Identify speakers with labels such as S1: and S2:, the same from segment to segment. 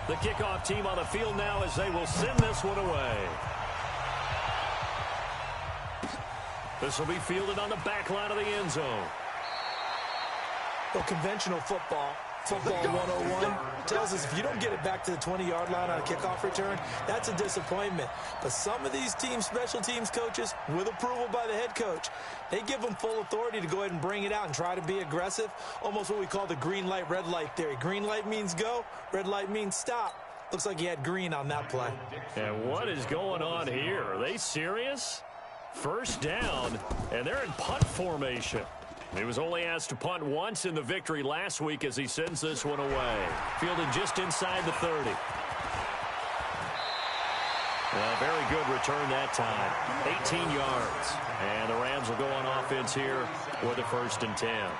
S1: The kickoff team on the field now as they will send this one away. This will be fielded on the back line of the end zone.
S2: Well, conventional football 101 tells us if you don't get it back to the 20-yard line on a kickoff return, that's a disappointment. But some of these special teams coaches, with approval by the head coach, they give them full authority to go ahead and bring it out and try to be aggressive, almost what we call the green light, red light theory. Green light means go, red light means stop. Looks like he had green on that play.
S1: And what is going on here? Are they serious? First down, and they're in punt formation. He was only asked to punt once in the victory last week as he sends this one away. Fielded just inside the 30. A very good return that time. 18 yards. And the Rams will go on offense here with a 1st and 10.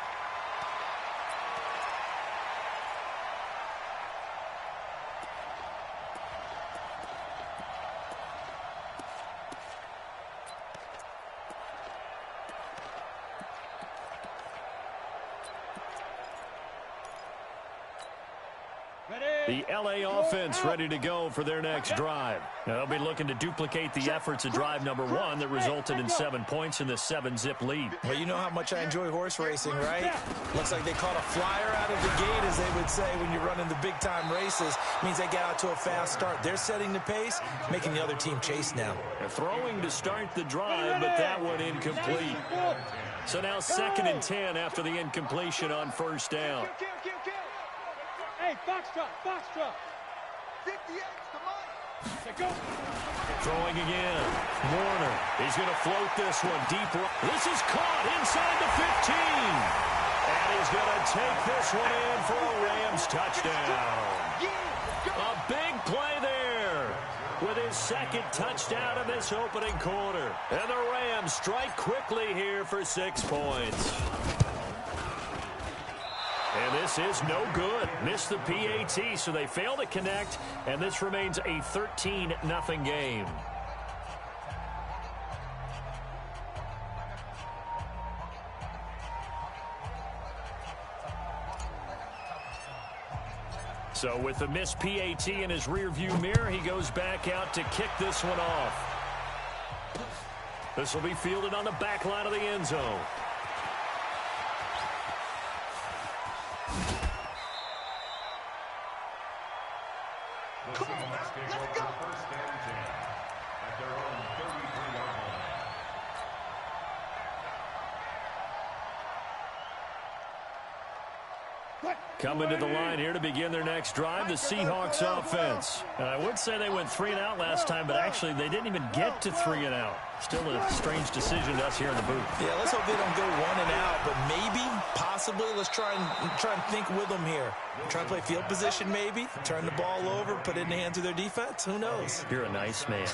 S1: The L.A. offense ready to go for their next drive. Now, they'll be looking to duplicate the efforts of drive number 1 that resulted in 7 points in the 7-zip lead.
S2: Well, you know how much I enjoy horse racing, right? Looks like they caught a flyer out of the gate, as they would say when you're running the big-time races. Means they get out to a fast start. They're setting the pace, making the other team chase now.
S1: They're throwing to start the drive, but that one incomplete. So now 2nd and 10 after the incompletion on 1st down.
S3: Hey, Foxtrot, Foxtrot. 58, come on. Go.
S1: Throwing again. Warner. He's going to float this one deep. This is caught inside the 15. And he's going to take this one in for a Rams touchdown. A big play there with his 2nd touchdown in this opening quarter. And the Rams strike quickly here for 6 points. And this is no good. Missed the PAT, so they fail to connect, and this remains a 13-0 game. So with the missed PAT in his rearview mirror, he goes back out to kick this one off. This will be fielded on the back line of the end zone. Coming to the line here to begin their next drive, the Seahawks offense. And I would say they went 3 and out last time, but actually they didn't even get to 3 and out. Still a strange decision to us here in the booth.
S2: Yeah, let's hope they don't go 1 and out, but maybe, possibly, let's try and think with them here. Try to play field position maybe, turn the ball over, put it in the hands of their defense. Who knows?
S1: You're a nice man.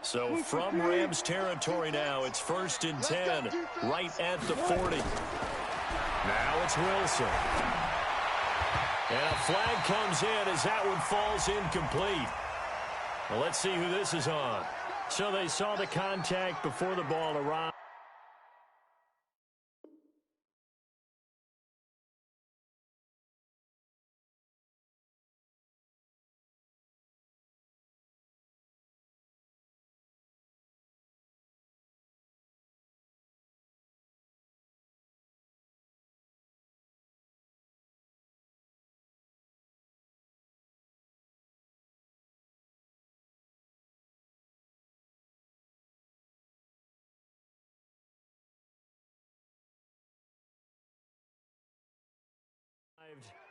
S1: So from Rams territory now, it's 1st and 10, right at the 40. Now it's Wilson. And a flag comes in as that one falls incomplete. Well, let's see who this is on. So they saw the contact before the ball arrived.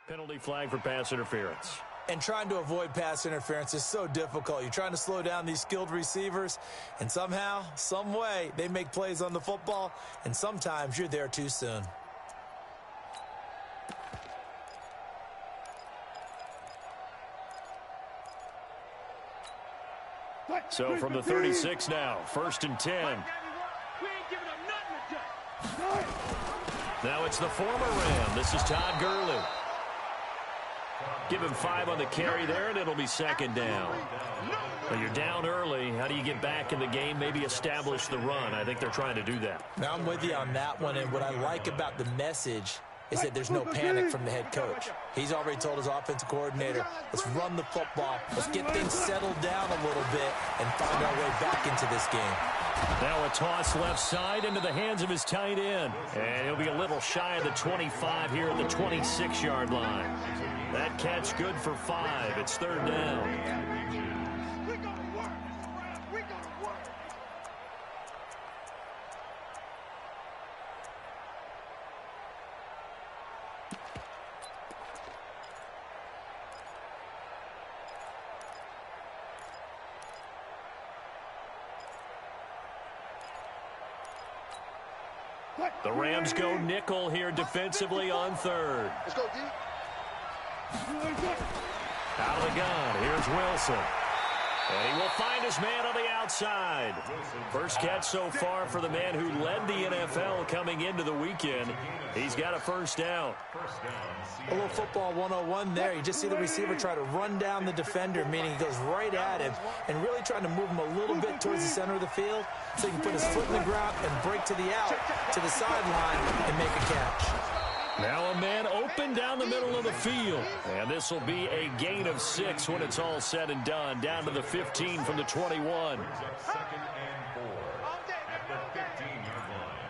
S1: Penalty flag for pass interference.
S2: And trying to avoid pass interference is so difficult. You're trying to slow down these skilled receivers, and somehow, some way, they make plays on the football, and sometimes you're there too soon.
S1: So from the 36 now, 1st and 10. Now it's the former Ram. This is Todd Gurley. Give him 5 on the carry there, and it'll be 2nd down. Well, you're down early. How do you get back in the game? Maybe establish the run. I think they're trying to do that.
S2: Now, I'm with you on that one, and what I like about the message is that there's no panic from the head coach. He's already told his offensive coordinator, let's run the football, let's get things settled down a little bit and find our way back into this game.
S1: Now a toss left side into the hands of his tight end. And he'll be a little shy of the 25 here at the 26-yard line. That catch good for 5. It's 3rd down.
S3: We're going to work. We're going to work.
S1: The Rams go nickel here defensively on 3rd.
S3: Let's go, D.
S1: Out of the gun, here's Wilson. And he will find his man on the outside. First catch so far for the man who led the NFL coming into the weekend. He's got a 1st down.
S2: A little football 101 there. You just see the receiver try to run down the defender, meaning he goes right at him and really trying to move him a little bit towards the center of the field so he can put his foot in the ground and break to the out, to the sideline, and make a catch.
S1: Now a man open down the middle of the field. And this will be a gain of 6 when it's all said and done. Down to the 15 from the 21.
S4: 2nd and 4 at the 15-yard line.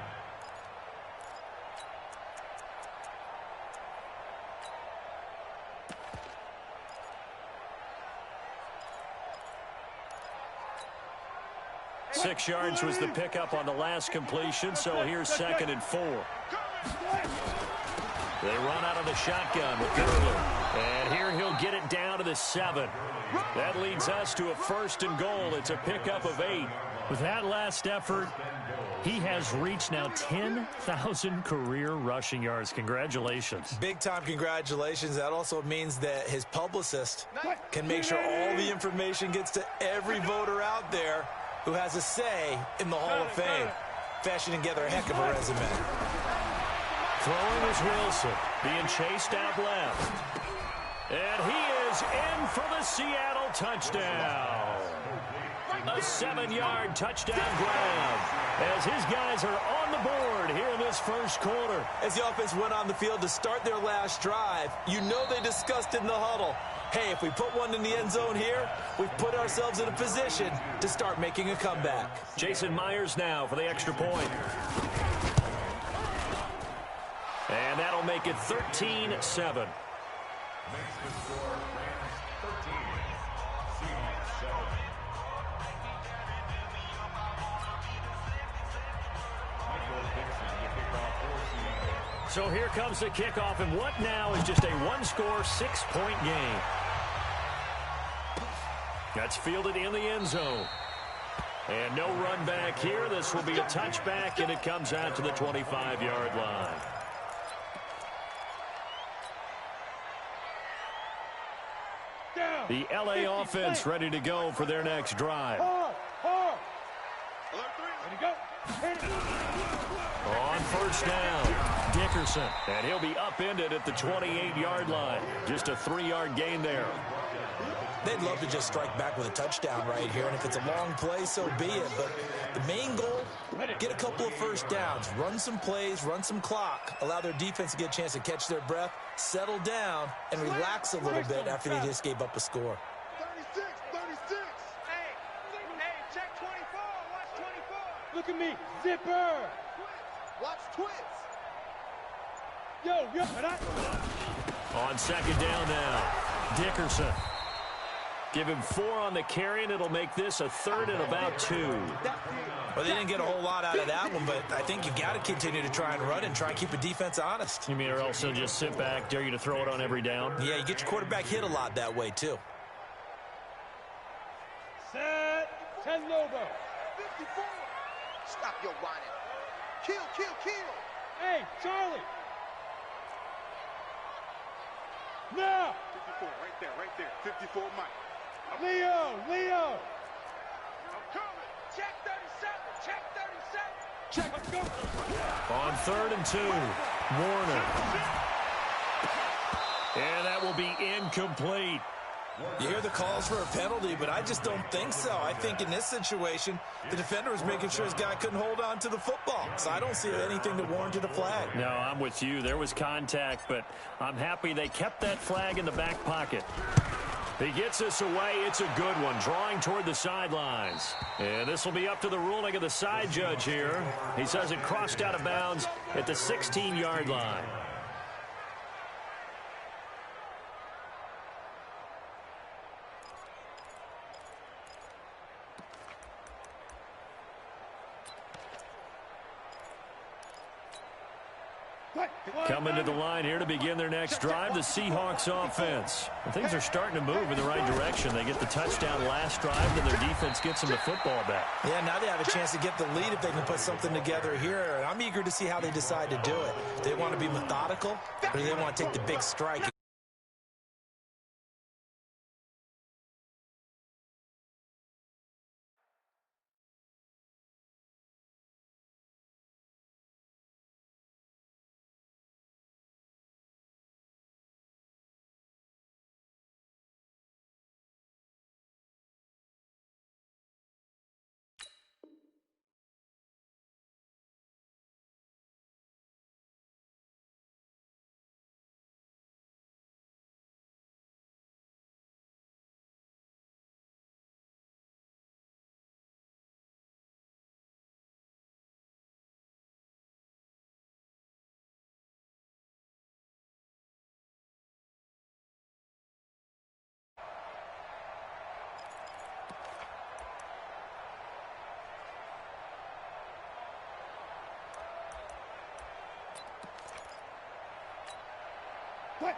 S1: Six yards was the pickup on the last completion, so here's 2nd and 4. They run out of the shotgun with Gurley. And here he'll get it down to the 7. That leads us to a 1st and goal. It's a pickup of 8. With that last effort, he has reached now 10,000 career rushing yards. Congratulations.
S2: Big-time congratulations. That also means that his publicist can make sure all the information gets to every voter out there who has a say in the Hall of Fame. Fashioning together a heck of a resume.
S1: Throwing is Wilson, being chased out left. And he is in for the Seattle touchdown. A 7-yard touchdown grab as his guys are on the board here in this 1st quarter.
S2: As the offense went on the field to start their last drive, you know they discussed in the huddle, hey, if we put one in the end zone here, we've put ourselves in a position to start making a comeback.
S1: Jason Myers now for the extra point. And that'll make it 13-7.
S4: Makes the score Rams 13, Seahawks 7.
S1: So here comes the kickoff, and what now is just a 1-score, 6-point game. That's fielded in the end zone. And no run back here. This will be a touchback, and it comes out to the 25-yard line. The LA offense ready to go for their next drive.
S3: Ready to go.
S1: On 1st down, Dickerson. And he'll be upended at the 28-yard line. Just a 3-yard gain there.
S2: They'd love to just strike back with a touchdown right here, and if it's a long play, so be it. But the main goal, get a couple of 1st downs, run some plays, run some clock, allow their defense to get a chance to catch their breath, settle down, and relax a little bit after they just gave up a score.
S3: 36. Hey, check 24. Watch 24. Look at me. Zipper. Watch twins. Yo.
S1: On 2nd down now, Dickerson. Give him 4 on the carry, and it'll make this a 3rd and about 2.
S2: Well, they didn't get a whole lot out of that one, but I think you've got to continue to try and run and try and keep the defense honest.
S1: You mean, or else they'll just sit back, dare you to throw it on every down?
S2: Yeah, you get your quarterback hit a lot that way, too.
S3: Set. 10 Lobo.
S5: 54. Stop your whining. Kill, kill, kill.
S3: Hey, Charlie. Now.
S5: 54, right there. 54, Mike.
S3: Leo.
S5: I'm coming. Check 37.
S3: Check. Let's go.
S1: On 3rd and 2, Warner. And that will be incomplete.
S2: You hear the calls for a penalty, but I just don't think so. I think in this situation, the defender was making sure his guy couldn't hold on to the football. So I don't see anything that warranted a flag.
S1: No, I'm with you. There was contact, but I'm happy they kept that flag in the back pocket. He gets this away. It's a good one, drawing toward the sidelines. And this will be up to the ruling of the side judge here. He says it crossed out of bounds at the 16-yard line. Coming to the line here to begin their next drive, the Seahawks offense. And things are starting to move in the right direction. They get the touchdown last drive, and their defense gets them the football back.
S2: Yeah, now they have a chance to get the lead if they can put something together here. And I'm eager to see how they decide to do it. Do they want to be methodical, or do they want to take the big strike?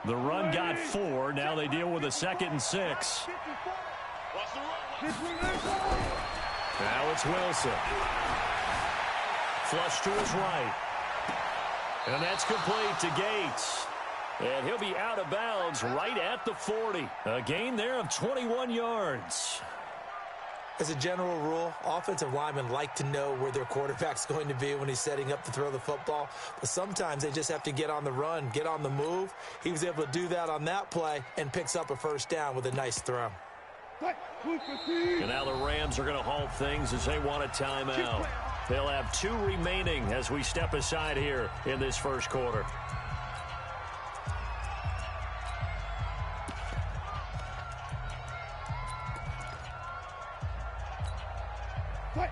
S1: The run got 4. Now they deal with a 2nd and 6. Now it's Wilson. Flush to his right. And that's complete to Gates. And he'll be out of bounds right at the 40. A gain there of 21 yards.
S2: As a general rule, offensive linemen like to know where their quarterback's going to be when he's setting up to throw the football. But sometimes they just have to get on the run, get on the move. He was able to do that on that play and picks up a first down with a nice throw.
S1: And now the Rams are going to halt things as they want a timeout. They'll have 2 remaining as we step aside here in this first quarter.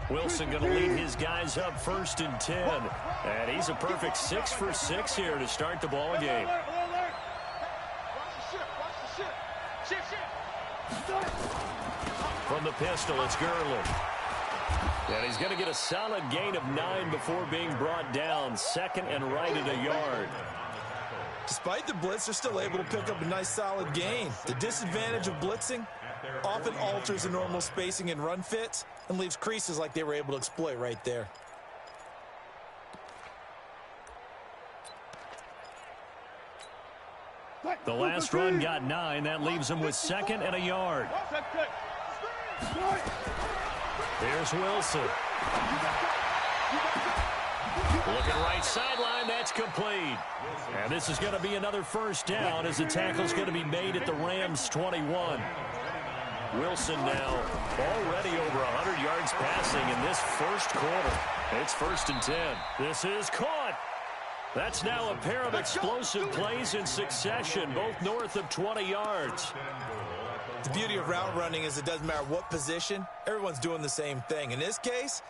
S1: Wilson going to lead his guys up 1st and 10. And he's a perfect 6 for 6 here to start the ball game. From the pistol, it's Gurley. And he's going to get a solid gain of 9 before being brought down. 2nd and right at a yard.
S2: Despite the blitz, they're still able to pick up a nice solid gain. The disadvantage of blitzing often alters the normal spacing and run fits and leaves creases like they were able to exploit right there.
S1: The last run got 9. That leaves him with 2nd and a yard. Here's Wilson. Looking right sideline. That's complete. And this is going to be another first down as the tackle's going to be made at the Rams' 21. Wilson now already over 100 yards passing in this first quarter. It's 1st and 10. This is caught. That's now a pair of explosive plays in succession, both north of 20 yards.
S2: The beauty of route running is it doesn't matter what position, everyone's doing the same thing. In this case,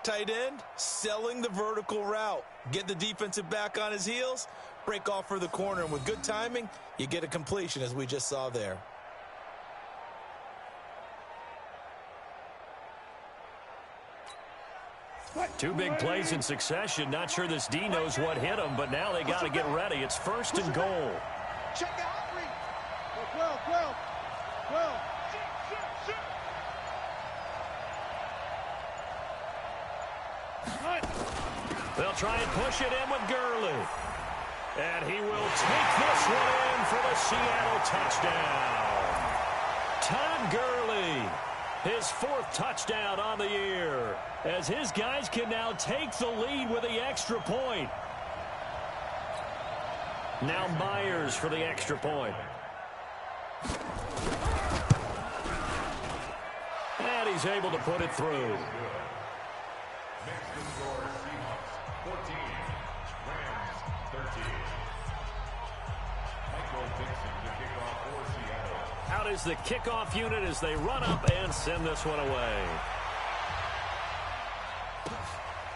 S2: tight end, selling the vertical route. Get the defensive back on his heels, break off for the corner, and with good timing, you get a completion as we just saw there.
S1: Two big plays in succession. Not sure this D knows what hit him, but now they got to get ready. It's 1st and goal.
S5: Check out
S3: 12.
S1: They'll try and push it in with Gurley. And he will take this one in for the Seattle touchdown. Todd Gurley, his 4th touchdown on the year, as his guys can now take the lead with the extra point. Now Myers for the extra point. And he's able to put it through.
S4: Next score, Seahawks 14, Rams 13. Michael Dixon to kick off for Seattle.
S1: Out is the kickoff unit as they run up and send this one away.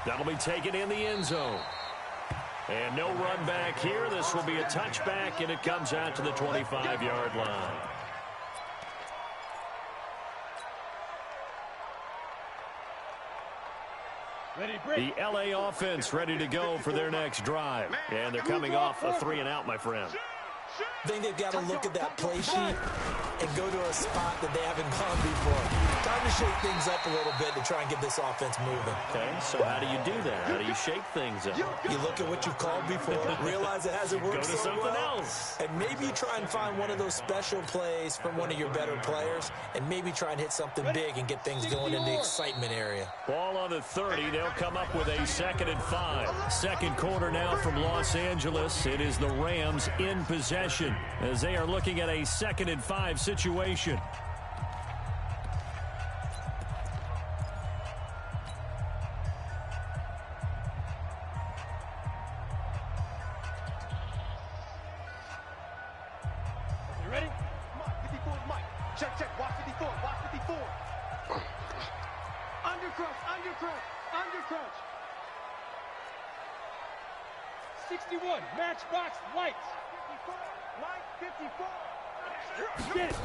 S1: That'll be taken in the end zone. And no run back here. This will be a touchback, and it comes out to the 25-yard line. The L.A. offense ready to go for their next drive. And they're coming off a 3-and-out, my friend.
S2: I think they've got to look at that play sheet and go to a spot that they haven't gone before. Time to shake things up a little bit to try and get this offense moving.
S1: Okay, so how do you do that? How do you shake things up?
S2: You look at what you've called before, realize it hasn't worked
S1: Go to
S2: so
S1: something
S2: well,
S1: else.
S2: and maybe try and find one of those special plays from one of your better players, and maybe try and hit something big and get things going in the excitement area.
S1: Ball on the 30. They'll come up with a 2nd and 5. Second quarter now from Los Angeles. It is the Rams in possession as they are looking at a 2nd and 5 situation.
S3: You ready?
S5: Mike, 54 is Mike. Check. Watch 54. Watch 54. Undercrunch.
S3: 61. Matchbox lights.
S5: 54. Mike, 54.
S3: Get it.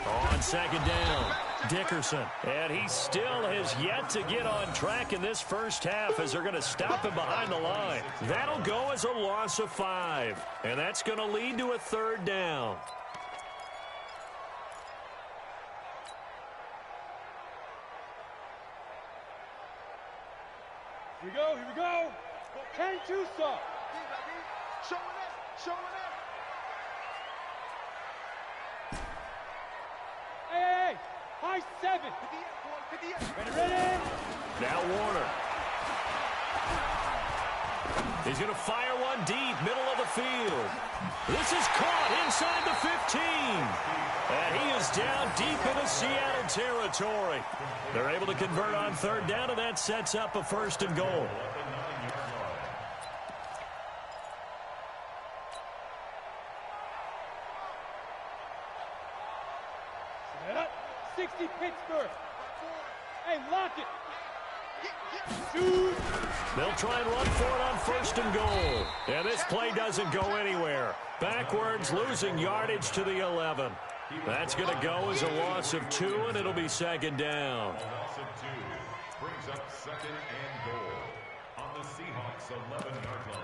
S1: On 2nd down, Dickerson. And he still has yet to get on track in this first half as they're going to stop him behind the line. That'll go as a loss of 5. And that's going to lead to a 3rd down.
S3: Here we go. 10-2 soft.
S5: Showing up.
S3: Hey. High 7.
S5: 58.
S3: Ready?
S1: Now Warner. He's going to fire one deep, middle of the field. This is caught inside the 15. And he is down deep into Seattle territory. They're able to convert on 3rd down, and that sets up a 1st and goal.
S3: 60 Pittsburgh. Hey, lock it. Shoot.
S1: They'll try and run for it on 1st and goal. And this play doesn't go anywhere. Backwards, losing yardage to the 11. That's going to go as a loss of 2, and it'll be 2nd down.
S4: A loss of 2 brings up 2nd and goal on the Seahawks 11-yard line.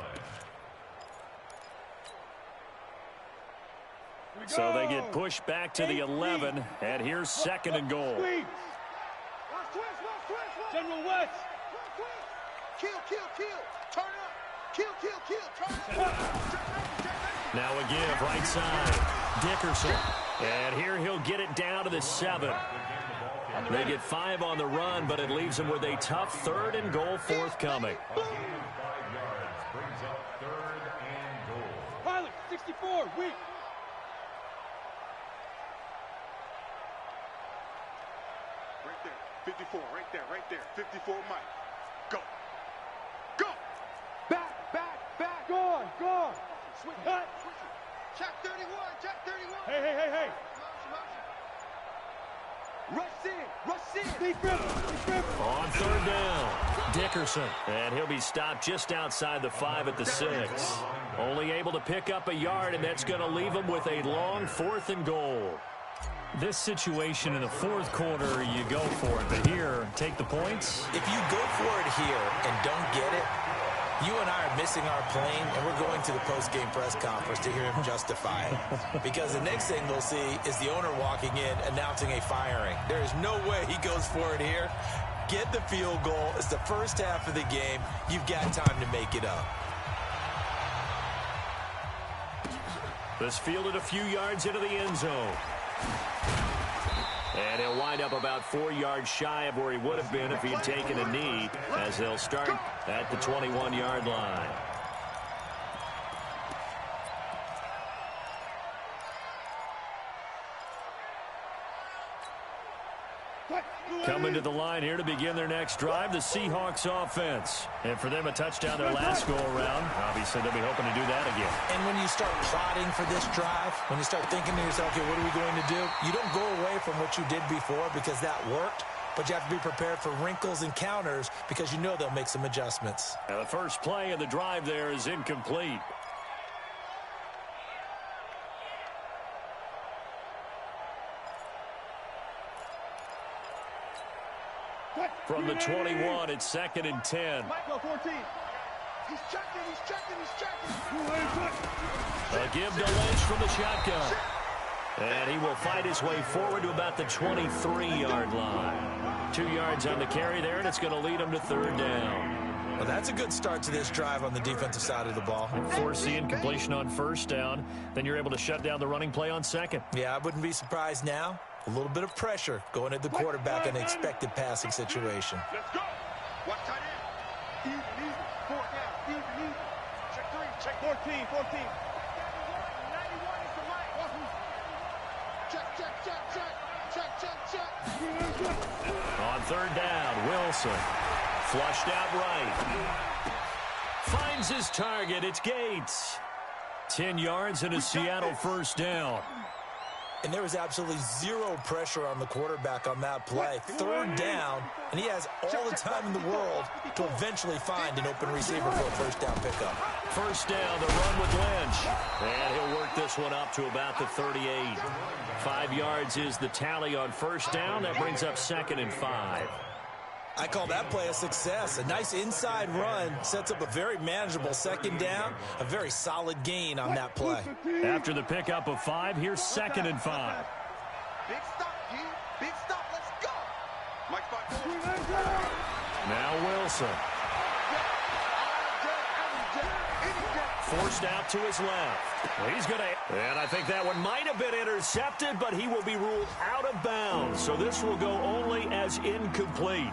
S1: So they get pushed back to the 11, and here's 2nd and goal.
S3: Squeeze. General West.
S5: Kill. Turn up. Kill. Turn up.
S1: Now a give, right side. Dickerson. And here he'll get it down to the 7. They get 5 on the run, but it leaves them with a tough 3rd and goal forthcoming.
S4: A gain of 5 yards brings up 3rd and goal.
S3: Pilot, 64, weak.
S5: Right there. 54. Right there. 54 Mike. Go. Back.
S3: Gone.
S5: Switch.
S3: Cut.
S5: Check 31.
S3: Hey.
S5: Rush in.
S3: Deep river.
S1: On 3rd down, Dickerson. And he'll be stopped just outside the 5 at the 6. Only able to pick up a yard, and that's going to leave him with a long 4th and goal. This situation in the fourth quarter, you go for it. But here, take the points.
S2: If you go for it here and don't get it, you and I are missing our plane, and we're going to the post-game press conference to hear him justify it. Because the next thing we'll see is the owner walking in, announcing a firing. There is no way he goes for it here. Get the field goal. It's the first half of the game. You've got time to make it up.
S1: This fielded a few yards into the end zone. And he'll wind up about 4 yards shy of where he would have been if he'd taken a knee, as they'll start at the 21-yard line. Coming to the line here to begin their next drive, the Seahawks offense. And for them, a touchdown their last go-around. Obviously, they'll be hoping to do that again.
S2: And when you start plotting for this drive, when you start thinking to yourself, okay, what are we going to do? You don't go away from what you did before because that worked, but you have to be prepared for wrinkles and counters because you know they'll make some adjustments.
S1: Now, the first play of the drive there is incomplete. From the 21, it's 2nd and 10.
S3: Michael 14. He's checking.
S1: A give to Lynch from the shotgun. And he will fight his way forward to about the 23-yard line. 2 yards on the carry there, and it's going to lead him to 3rd down.
S2: Well, that's a good start to this drive on the defensive side of the ball.
S1: Force the incompletion on 1st down. Then you're able to shut down the running play on 2nd.
S2: Yeah, I wouldn't be surprised now. A little bit of pressure going at the quarterback in an expected passing situation.
S3: Let's go. Watch tight end. Easy. 4 down. Easy. Check 3. Check 14. 91 is the mic. Check.
S1: On 3rd down, Wilson. Flushed out right. Finds his target. It's Gates. 10 yards and a Seattle 1st down.
S2: And there was absolutely zero pressure on the quarterback on that play. 3rd down, and he has all the time in the world to eventually find an open receiver for a 1st down pickup.
S1: 1st down, the run with Lynch. And he'll work this one up to about the 38. 5 yards is the tally on 1st down. That brings up 2nd and 5.
S2: I call that play a success. A nice inside run sets up a very manageable 2nd down. A very solid gain on that play.
S1: After the pickup of 5, here's 2nd and 5.
S5: Big stop, G. Big stop. Let's go. Mike spot.
S1: Now Wilson. Forced out to his left. He's going to... And I think that one might have been intercepted, but he will be ruled out of bounds. So this will go only as incomplete.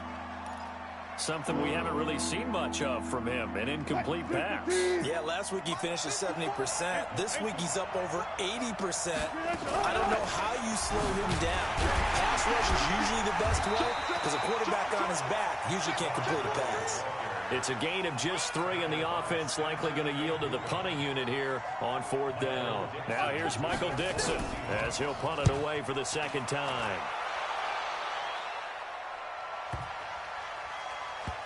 S1: Something we haven't really seen much of from him, an incomplete pass.
S2: Yeah, last week he finished at 70%. This week he's up over 80%. I don't know how you slow him down. Pass rush is usually the best way because a quarterback on his back usually can't complete a pass.
S1: It's a gain of just 3, and the offense likely going to yield to the punting unit here on 4th down. Now here's Michael Dixon as he'll punt it away for the 2nd time.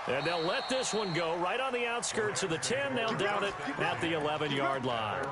S1: And they'll let this one go right on the outskirts of the 10. They'll down it at the 11-yard line.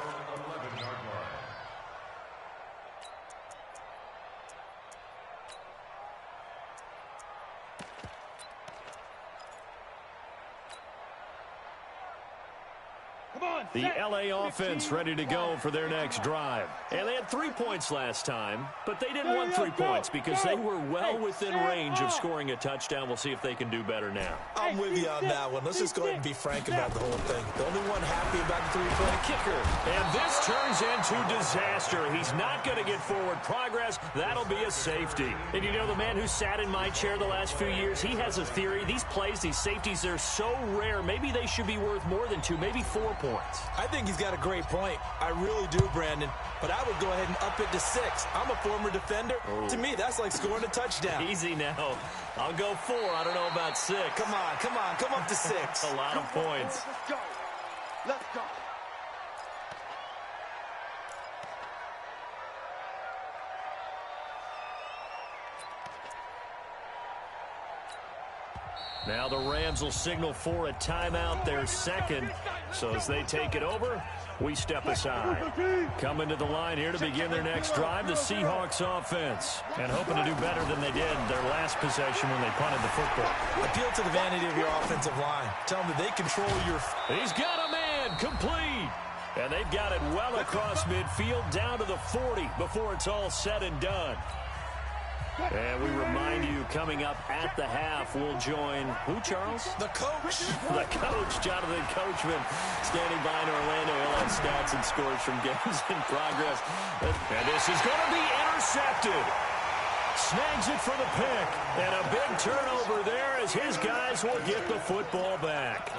S1: The LA offense ready to go for their next drive. And they had 3 points last time, but they didn't want 3 points because they were well within range of scoring a touchdown. We'll see if they can do better now.
S2: I'm with you on that one. Let's just go ahead and be frank about the whole thing. The only one happy about the 3-point
S1: kicker. And this turns into disaster. He's not going to get forward progress. That'll be a safety. And you know, the man who sat in my chair the last few years, he has a theory. These plays, these safeties, they're so rare. Maybe they should be worth more than 2, maybe 4 points.
S2: I think he's got a great point. I really do, Brandon. But I would go ahead and up it to 6. I'm a former defender. To me, that's like scoring a touchdown.
S1: Easy now. I'll go 4. I don't know about 6.
S2: Come on. Come up to 6.
S1: A lot of points.
S5: Let's go. Let's go.
S1: Now the Rams will signal for a timeout, their second. So as they take it over, we step aside. Coming to the line here to begin their next drive, the Seahawks offense. And hoping to do better than they did their last possession when they punted the football.
S2: Appeal to the vanity of your offensive line. Tell them that they control your...
S1: He's got a man, complete. And they've got it well across midfield, down to the 40 before it's all said and done. And we remind you, coming up at the half, we'll join who, Charles?
S2: The coach.
S1: The coach, Jonathan Coachman, standing by in Orlando. He'll have stats and scores from games in progress. And this is going to be intercepted. Snags it for the pick. And a big turnover there as his guys will get the football back.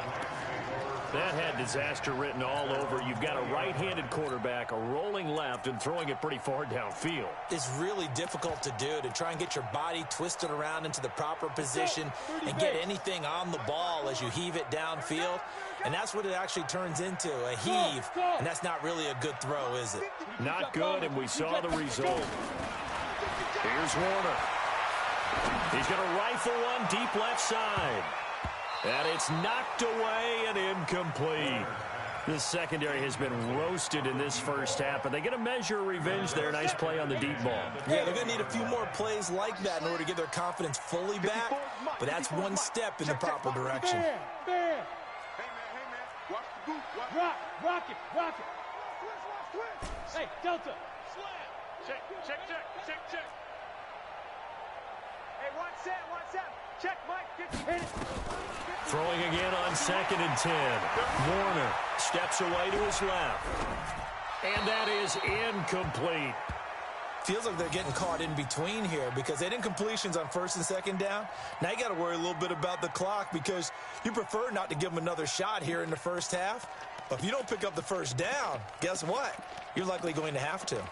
S1: That had disaster written all over. You've got a right-handed quarterback, a rolling left, and throwing it pretty far downfield.
S2: It's really difficult to do, to try and get your body twisted around into the proper position and get anything on the ball as you heave it downfield. And that's what it actually turns into, a heave. And that's not really a good throw, is it?
S1: Not good, and we saw the result. Here's Warner. He's going to rifle one deep left side. And it's knocked away and incomplete. This secondary has been roasted in this first half, but they get a measure of revenge there. Nice play on the deep ball.
S2: Yeah, they're going to need a few more plays like that in order to get their confidence fully back, but that's one step in the proper direction.
S3: Hey, man, watch the boot. Rock it. Hey, Delta. Slam. Check. Hey, one set. Check, Mike. Hit it.
S1: Throwing again on 2nd and 10. Warner steps away to his left. And that is incomplete.
S2: Feels like they're getting caught in between here because they didn't completions on 1st and 2nd down. Now you got to worry a little bit about the clock because you prefer not to give them another shot here in the first half. But if you don't pick up the first down, guess what? You're likely going to have to.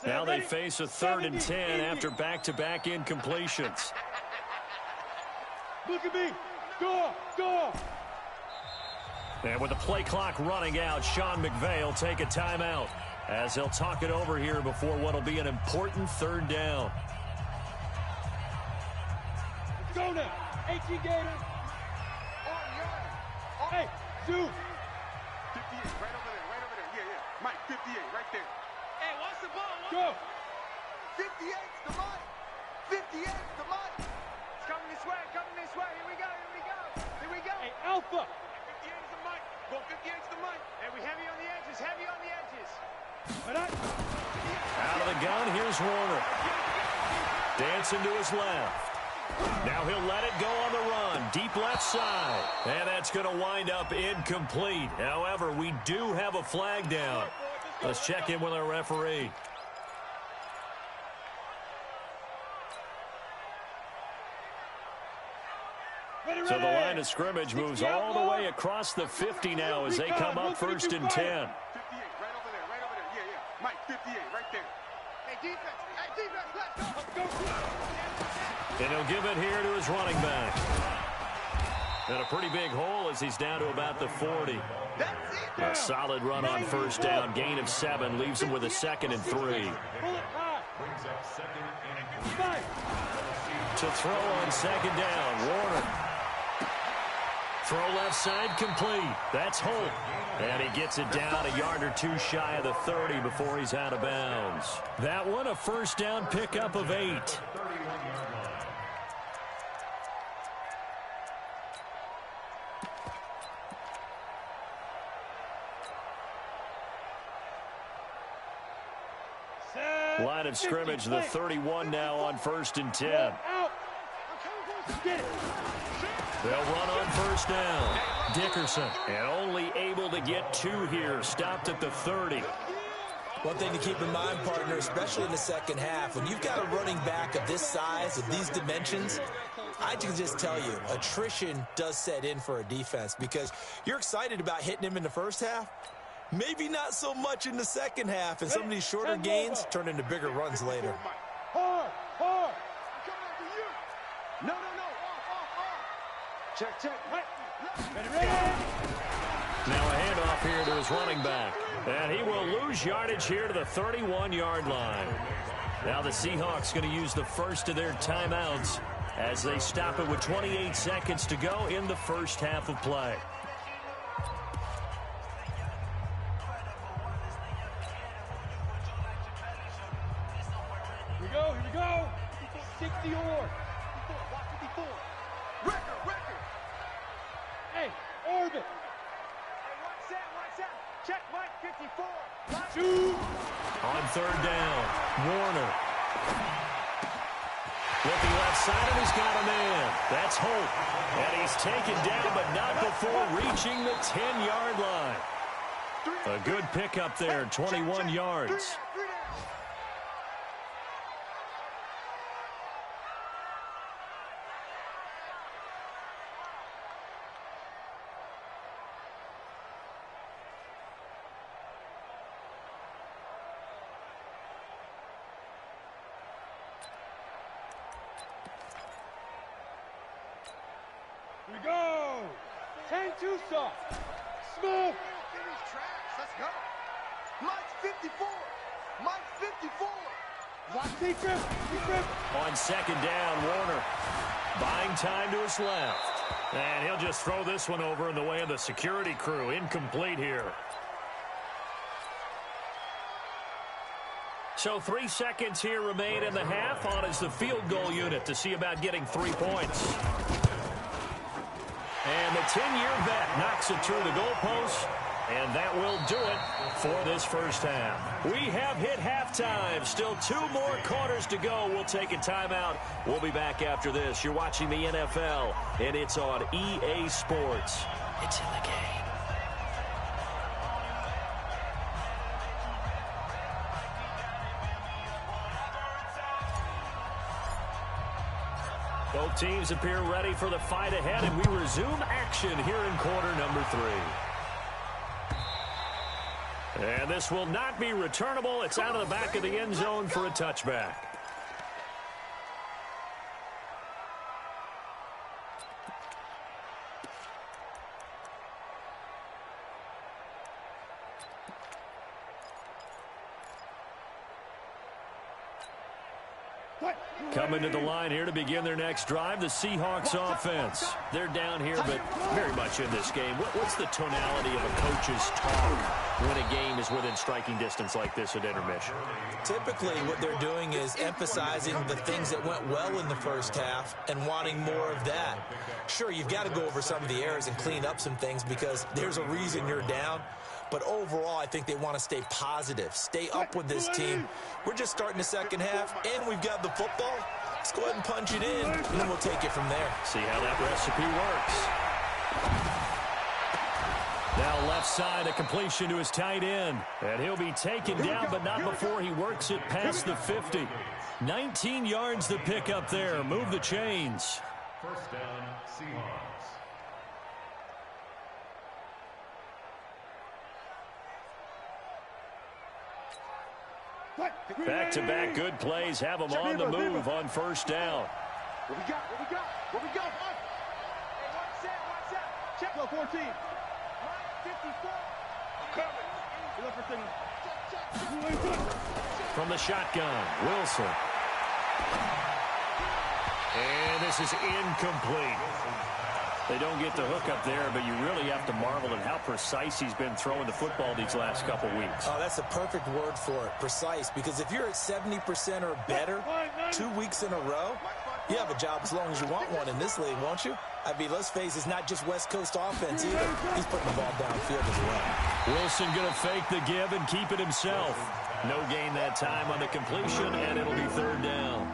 S1: Now they face a 3rd and 10 after back-to-back incompletions.
S3: Look at me. Go.
S1: And with the play clock running out, Sean McVay will take a timeout as he'll talk it over here before what will be an important 3rd down.
S3: Let's go now. 18 Gators. Hey, shoot. 58, right over there. Yeah. Mike, 58, right there. Hey, watch the ball. Go.
S5: 58's the money. 58's the money.
S3: It's coming this way. Here we go. Hey, Alpha. 58 is the mic. Go 58's the mic. Hey, we heavy on the edges.
S1: Out of the gun, here's Warner. Dancing to his left. Now he'll let it go on the run. Deep left side. And that's going to wind up incomplete. However, we do have a flag down. Let's check in with our referee. So the line of scrimmage moves all the way across the 50 now as they come up 1st and 10.
S3: 58, right over there. Yeah. Mike, 58, right there. Hey, defense, let's go.
S1: And he'll give it here to his running back. And a pretty big hole as he's down to about the 40. A solid run on 1st down. Gain of 7 leaves him with a 2nd and 3. To throw on 2nd down, Warner. Throw left side complete. That's Holt. And he gets it down a yard or two shy of the 30 before he's out of bounds. That one a 1st down pickup of 8. Line of scrimmage, the 31 now on 1st and 10. They'll run on 1st down. Dickerson, and only able to get 2 here. Stopped at the 30.
S2: One thing to keep in mind, partner, especially in the second half, when you've got a running back of this size, of these dimensions, I can just tell you, attrition does set in for a defense because you're excited about hitting him in the first half. Maybe not so much in the second half, and some of these shorter gains turn into bigger runs later.
S3: Hard. No. Off. Check. Ready.
S1: Now a handoff here to his running back. And he will lose yardage here to the 31-yard line. Now the Seahawks going to use the first of their timeouts as they stop it with 28 seconds to go in the first half of play.
S3: Here we go. 60 or. 54. Record. Hey, orbit. Hey, watch that. Check, Mike, 54. Shoot.
S1: On third down, Warner. Looking left side, and he's got a man. That's Holt. And he's taken down, but not before reaching the 10-yard line. A good pickup there, 21 yards.
S3: Here we go. 10-2 soft. Smooth.
S5: Let's go. Mike's 54.
S3: Watch D-Grip.
S1: On second down, Warner buying time to his left. And he'll just throw this one over in the way of the security crew. Incomplete here. So 3 seconds here remain in the half. On is the field goal unit to see about getting 3 points. And the 10-year vet knocks it through the goalpost. And that will do it for this first half. We have hit halftime. Still 2 more quarters to go. We'll take a timeout. We'll be back after this. You're watching the NFL, and it's on EA Sports. It's in the game. Both teams appear ready for the fight ahead, and we resume action here in quarter number 3. And this will not be returnable. It's out of the back of the end zone for a touchback. Coming to the line here to begin their next drive, the Seahawks offense. They're down here, but very much in this game. What's the tonality of a coach's talk when a game is within striking distance like this at intermission?
S2: Typically, what they're doing is emphasizing the things that went well in the first half and wanting more of that. Sure, you've got to go over some of the errors and clean up some things because there's a reason you're down. But overall, I think they want to stay positive, stay up with this team. We're just starting the second half, and we've got the football. Let's go ahead and punch it in, and then we'll take it from there.
S1: See how that recipe works. Now left side, a completion to his tight end. And he'll be taken down, but not before he works it past the 50. 19 yards to pick up there. Move the chains.
S4: First down, Seahawks.
S1: Back-to-back good plays have them on the move on first down.
S3: What we got? Hey, watch that. Check. 14. 54. Coming.
S1: From the shotgun, Wilson. And this is incomplete. They don't get the hook up there, but you really have to marvel at how precise he's been throwing the football these last couple weeks.
S2: Oh, that's a perfect word for it, precise, because if you're at 70% or better 2 weeks in a row, you have a job as long as you want one in this league, won't you? I mean, let's face it, it's not just West Coast offense either. He's putting the ball downfield as well.
S1: Wilson going to fake the give and keep it himself. No gain that time on the completion, and it'll be third down.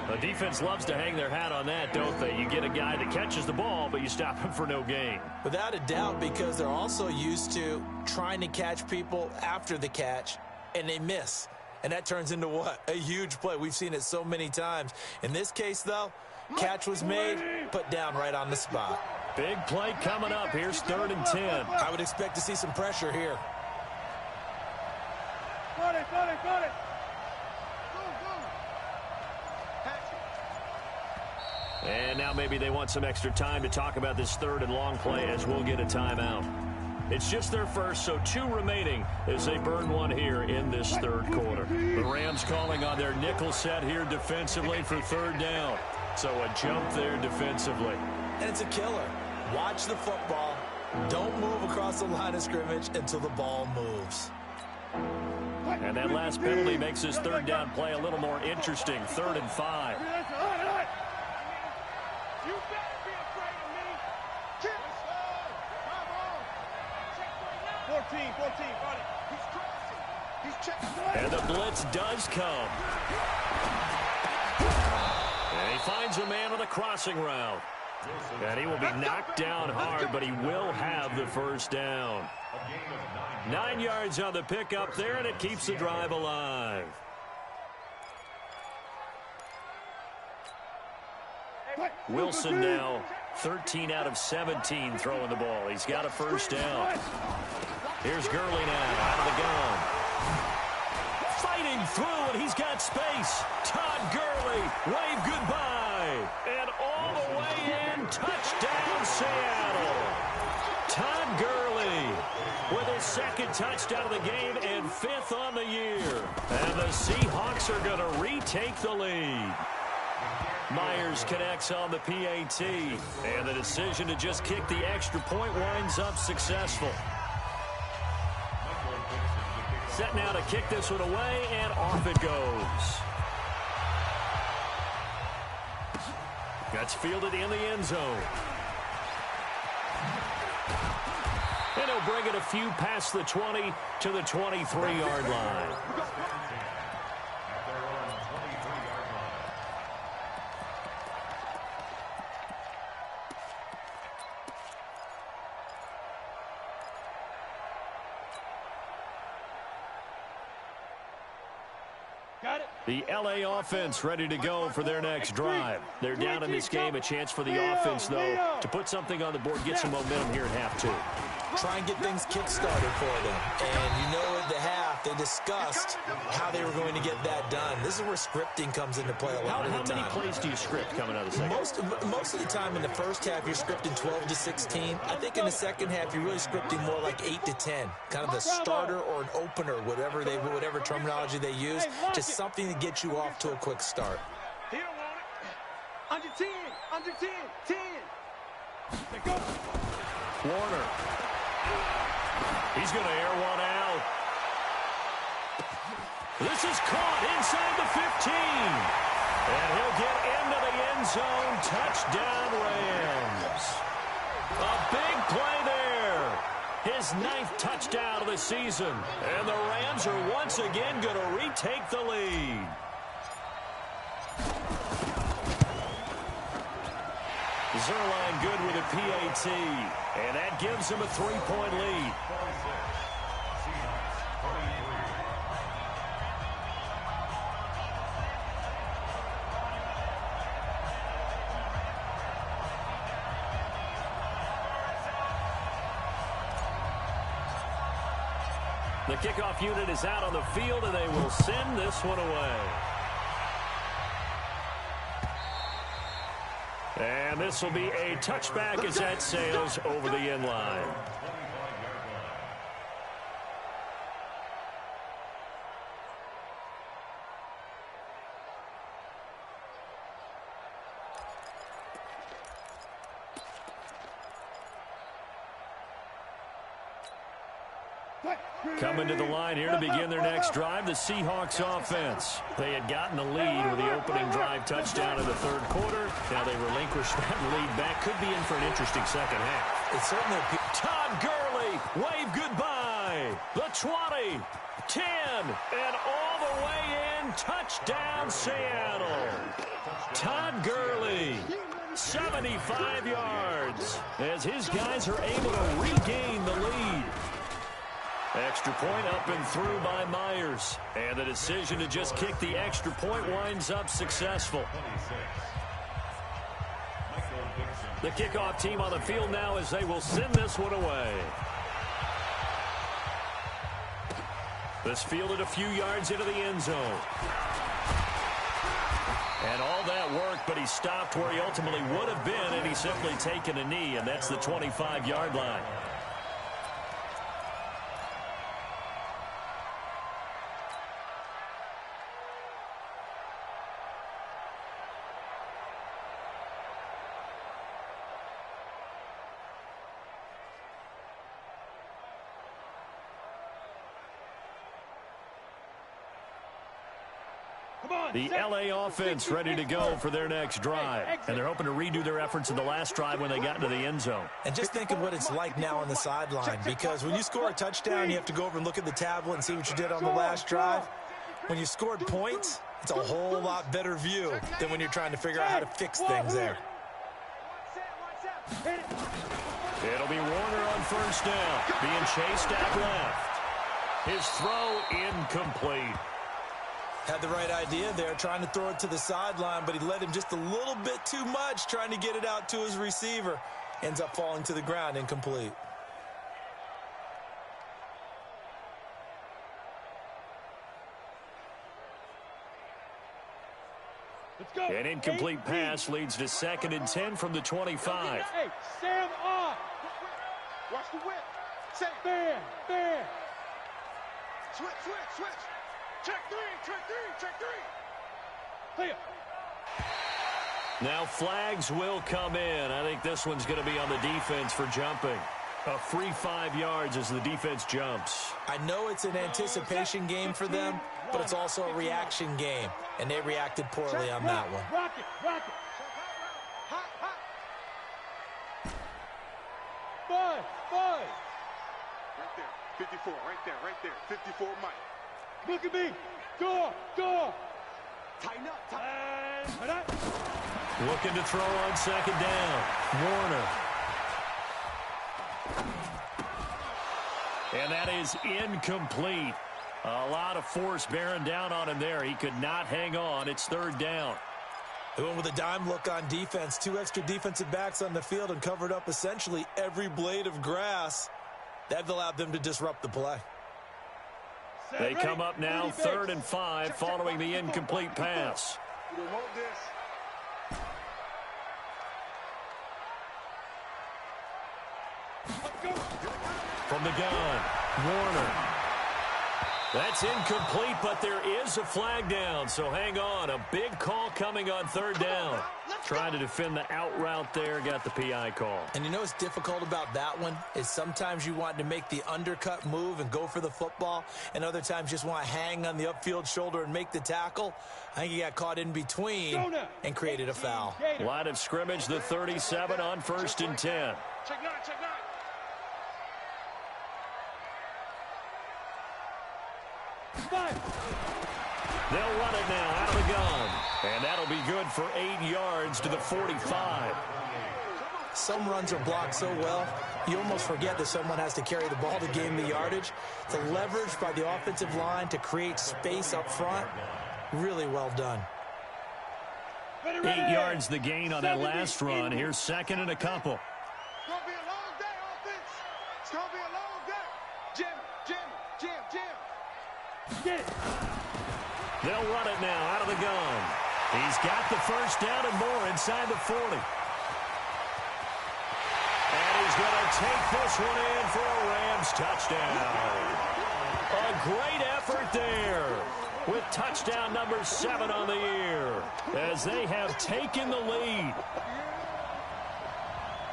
S1: The defense loves to hang their hat on that, don't they? You get a guy that catches the ball, but you stop him for no gain.
S2: Without a doubt, because they're also used to trying to catch people after the catch, and they miss. And that turns into what? A huge play. We've seen it so many times. In this case, though, catch was made, put down right on the spot.
S1: Big play coming up. Here's 3rd and 10.
S2: I would expect to see some pressure here.
S3: Got it.
S1: And now maybe they want some extra time to talk about this third and long play as we'll get a timeout. It's just their first, so 2 remaining as they burn one here in this third quarter. The Rams calling on their nickel set here defensively for third down. So a jump there defensively.
S2: And it's a killer. Watch the football. Don't move across the line of scrimmage until the ball moves.
S1: And that last penalty makes this third down play a little more interesting. 3rd and 5.
S3: You better be afraid of me. 14, got it. He's crossing. He's checking.
S1: And the blitz does come. And he finds a man on the crossing route. And he will be knocked down hard, but he will have the first down. 9 yards on the pickup there, and it keeps the drive alive. Wilson now 13 out of 17 throwing the ball. He's got a first down. Here's Gurley now out of the gun. Fighting through, and he's got space. Todd Gurley, wave goodbye. And all the way in, touchdown Seattle. Todd Gurley with his 2nd touchdown of the game and 5th on the year. And the Seahawks are going to retake the lead. Myers connects on the PAT, and the decision to just kick the extra point winds up successful. Set now to kick this one away, and off it goes. That's fielded in the end zone. And he'll bring it a few past the 20 to the 23-yard line. The L.A. offense ready to go for their next drive. They're down in this game. A chance for the offense, though, to put something on the board, get some momentum here at half 2.
S2: Try and get things kick-started for them. And you know at the half, they discussed how they were going to get that done. This is where scripting comes into play a lot of the time.
S1: How many plays do you script coming out of the second?
S2: Most of the time in the first half, you're scripting 12 to 16. I think in the second half, you're really scripting more like 8 to 10. Kind of a starter or an opener, whatever terminology they use. Just something to get you off to a quick start.
S3: He don't want it. Under 10. Under 10. 10. They go.
S1: Warner. He's going to air one out. This is caught inside the 15. And he'll get into the end zone. Touchdown, Rams. A big play there. His 9th touchdown of the season. And the Rams are once again going to retake the lead. Zerline good with a PAT. And that gives him a 3-point lead. The kickoff unit is out on the field, and they will send this one away. And this will be a touchback as that sails over the end line. Coming to the line here to begin their next drive, the Seahawks offense. They had gotten the lead with the opening drive touchdown in the third quarter. Now they relinquish that lead back. Could be in for an interesting second half.
S2: It's certainly
S1: Todd Gurley, wave goodbye. The 20, 10, and all the way in. Touchdown, Seattle. Todd Gurley, 75 yards, as his guys are able to regain the lead. Extra point up and through by Myers. And the decision to just kick the extra point winds up successful. The kickoff team on the field now as they will send this one away. This fielded a few yards into the end zone. And all that worked, but he stopped where he ultimately would have been, and he's simply taken a knee, and that's the 25-yard line. The LA offense ready to go for their next drive. And they're hoping to redo their efforts in the last drive when they got into the end zone.
S2: And just think of what it's like now on the sideline, because when you score a touchdown, you have to go over and look at the tablet and see what you did on the last drive. When you scored points, it's a whole lot better view than when you're trying to figure out how to fix things there.
S1: It'll be Warner on first down, being chased out left. His throw incomplete.
S2: Had the right idea there, trying to throw it to the sideline, but he led him just a little bit too much, trying to get it out to his receiver. Ends up falling to the ground, incomplete.
S3: Let's go.
S1: An incomplete pass leads to 2nd and 10 from the 25.
S3: Hey, stand off. Watch the whip. Say, fair.
S5: Switch. Check three.
S3: Clear.
S1: Now flags will come in. I think this one's going to be on the defense for jumping. A free 5 yards as the defense jumps.
S2: I know it's an anticipation game for them, but it's also a reaction game, and they reacted poorly on that one.
S3: Rock it.
S5: Hot.
S3: 5.
S5: Right there. 54, right there. 54, Mike.
S3: Look at me. Door.
S5: Tighten up.
S1: Looking to throw on 2nd down. Warner. And that is incomplete. A lot of force bearing down on him there. He could not hang on. It's 3rd down.
S2: They went with a dime look on defense. 2 extra defensive backs on the field and covered up essentially every blade of grass. That allowed them to disrupt the play.
S1: They come up now 3rd and 5 following the incomplete pass.
S5: You don't hold this.
S1: From the gun, Warner. That's incomplete, but there is a flag down, so hang on. A big call coming on 3rd down. Trying to defend the out route there, got the PI call.
S2: And you know what's difficult about that one is sometimes you want to make the undercut move and go for the football, and other times just want to hang on the upfield shoulder and make the tackle. I think he got caught in between and created a foul.
S1: Line of scrimmage, the 37 on 1st and 10.
S5: Check nine.
S1: They'll run it now out of the gun. And that'll be good for 8 yards to the 45.
S2: Some runs are blocked so well, you almost forget that someone has to carry the ball to gain the yardage. The leverage by the offensive line to create space up front, really well done.
S1: 8 yards the gain on that last run. Here's 2nd and a couple.
S5: It's going to be a long day, offense. It's going to be a long day. Jim.
S3: Get it.
S1: They'll run it now out of the gun. He's got the first down and more inside the 40. And he's going to take this one in for a Rams touchdown. A great effort there with touchdown number 7 on the year as they have taken the lead.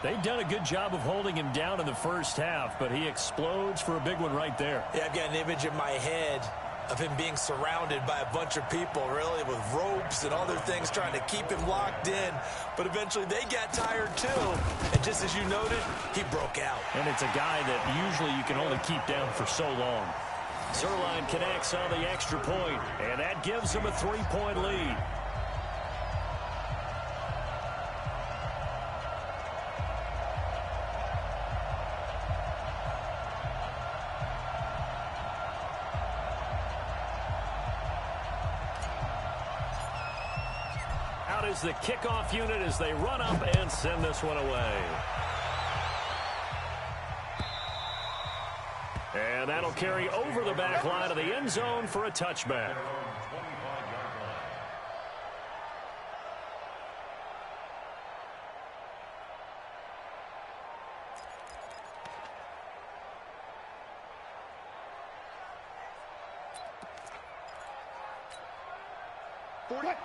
S1: They've done a good job of holding him down in the first half, but he explodes for a big one right there.
S2: Yeah, I've got an image in my head of him being surrounded by a bunch of people, really, with ropes and other things trying to keep him locked in. But eventually they got tired, too. And just as you noted, he broke out.
S1: And it's a guy that usually you can only keep down for so long. Zerline connects on the extra point, and that gives him a 3-point lead. Out is the kickoff unit as they run up and send this one away. And that'll carry over the back line of the end zone for a touchback.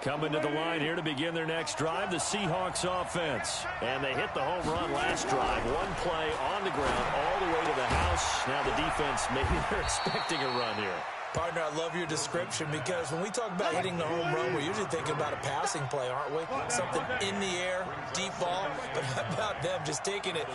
S1: Coming to the line here to begin their next drive, the Seahawks offense. And they hit the home run last drive. One play on the ground all the way to the house. Now the defense, maybe they're expecting a run here.
S2: Partner, I love your description because when we talk about hitting the home run, we're usually thinking about a passing play, aren't we? Something in the air, deep ball. But how about them just taking it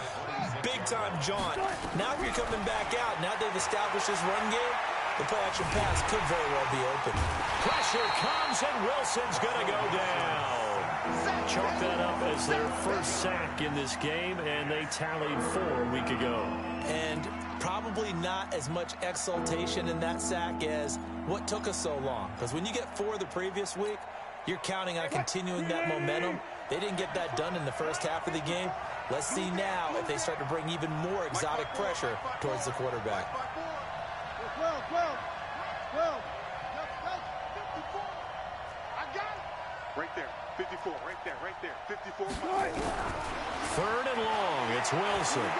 S2: big-time jaunt? Now if you're coming back out, now they've established this run game, the play-action pass could very well be open.
S1: Pressure comes, and Wilson's going to go down. Chalk that up as their first sack in this game, and they tallied 4 a week ago.
S2: And probably not as much exultation in that sack as what took us so long. Because when you get 4 the previous week, you're counting on continuing that momentum. They didn't get that done in the first half of the game. Let's see now if they start to bring even more exotic pressure towards the quarterback.
S3: 12. I got it. Right there. 54. Right there. 54.
S1: 3rd and long. It's Wilson.